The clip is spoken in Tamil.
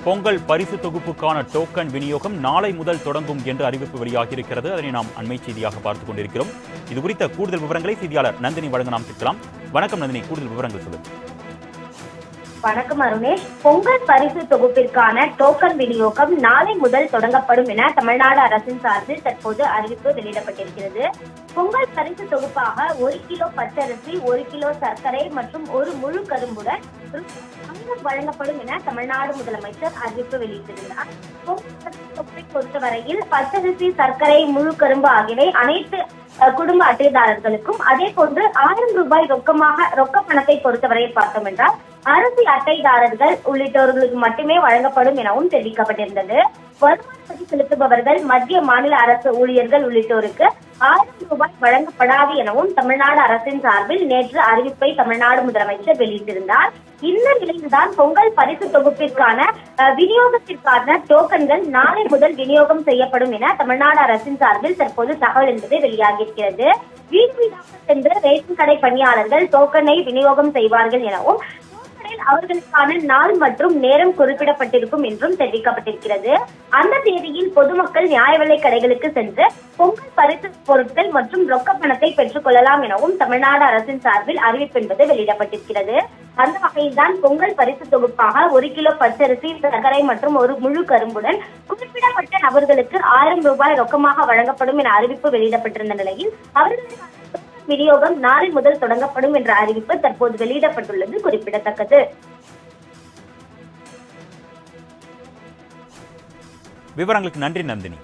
பொங்கல் பரிசு தொகுப்புக்கான டோக்கன் விநியோகம் நாளை முதல் தொடங்கும் என்று அறிவிப்பு வெளியாகியிருக்கிறது. அதனை நாம் அண்மை செய்தியாக பார்த்துக் கொண்டிருக்கிறோம். இது குறித்த கூடுதல் விவரங்களை செய்தியாளர் நந்தினி வழங்க நாம் கேட்கலாம். வணக்கம் நந்தினி, கூடுதல் விவரங்கள் சொல்லுங்கள். வணக்கம் அருணேஷ். பொங்கல் பரிசு தொகுப்பிற்கான டோக்கன் விநியோகம் நாளை முதல் தொடங்கப்படும் என தமிழ்நாடு அரசின் சார்பில் தற்போது அறிவிப்பு வெளியிடப்பட்டிருக்கிறது. பொங்கல் பரிசு தொகுப்பாக 1 கிலோ பச்சரிசி, 1 கிலோ சர்க்கரை மற்றும் ஒரு முழு கரும்புடன் வழங்கப்படும் என தமிழ்நாடு முதலமைச்சர் அறிவிப்பு வெளியிட்டிருந்தார். பொங்கல் பரிசு தொகுப்பை பொறுத்தவரையில் பச்சரிசி, சர்க்கரை, முழு கரும்பு ஆகியவை அனைத்து குடும்ப அட்டைதாரர்களுக்கும், அதே போன்று 1000 ரூபாய் ரொக்க பணத்தை பொறுத்தவரை பார்த்தோம் என்றால் அரசு அட்டைதாரர்கள் உள்ளிட்டவர்களுக்கு மட்டுமே வழங்கப்படும் எனவும் தெரிவிக்கப்பட்டிருந்தது. வருமான வரி செலுத்துபவர்கள், மத்திய மாநில அரசு ஊழியர்கள் உள்ளிட்டோருக்கு 1000 ரூபாய் வழங்கப்படாது எனவும் தமிழ்நாடு அரசின் சார்பில் நேற்று அறிவிப்பை தமிழ்நாடு முதலமைச்சர் வெளியிட்டிருந்தார். இந்த நிலையில்தான் பொங்கல் பரிசு தொகுப்பிற்கான விநியோகத்திற்கான டோக்கன்கள் நாளை முதல் விநியோகம் செய்யப்படும் என தமிழ்நாடு அரசின் சார்பில் தற்போது தகவல் என்பது வெளியாகியிருக்கிறது. வீடு வீடாக சென்று ரேஷன் கடை பணியாளர்கள் டோக்கனை விநியோகம் செய்வார்கள் எனவும் அவர்களுக்கான நாள் மற்றும் நேரம் குறிப்பிடப்பட்டிருக்கும் என்றும் தெரிவிக்கப்பட்டிருக்கிறது. அந்த தேதியில் பொதுமக்கள் நியாய விலைக் கடைகளுக்கு சென்று பொங்கல் பரிசு பொருட்கள் மற்றும் ரொக்க பணத்தை பெற்றுக் கொள்ளலாம் எனவும் தமிழ்நாடு அரசின் சார்பில் அறிவிப்பு என்பது வெளியிடப்பட்டிருக்கிறது. அந்த வகையில்தான் பொங்கல் பரிசு தொகுப்பாக 1 கிலோ பச்சரிசி, சர்க்கரை மற்றும் ஒரு முழு கரும்புடன் குறிப்பிடப்பட்ட நபர்களுக்கு 1000 ரூபாய் ரொக்கமாக வழங்கப்படும் என அறிவிப்பு வெளியிடப்பட்டிருந்த நிலையில் அவர்களுக்கான விநியோகம் நாளை முதல் தொடங்கப்படும் என்ற அறிவிப்பு தற்போது வெளியிடப்பட்டுள்ளது குறிப்பிடத்தக்கது. விவரங்களுக்கு நன்றி நந்தினி.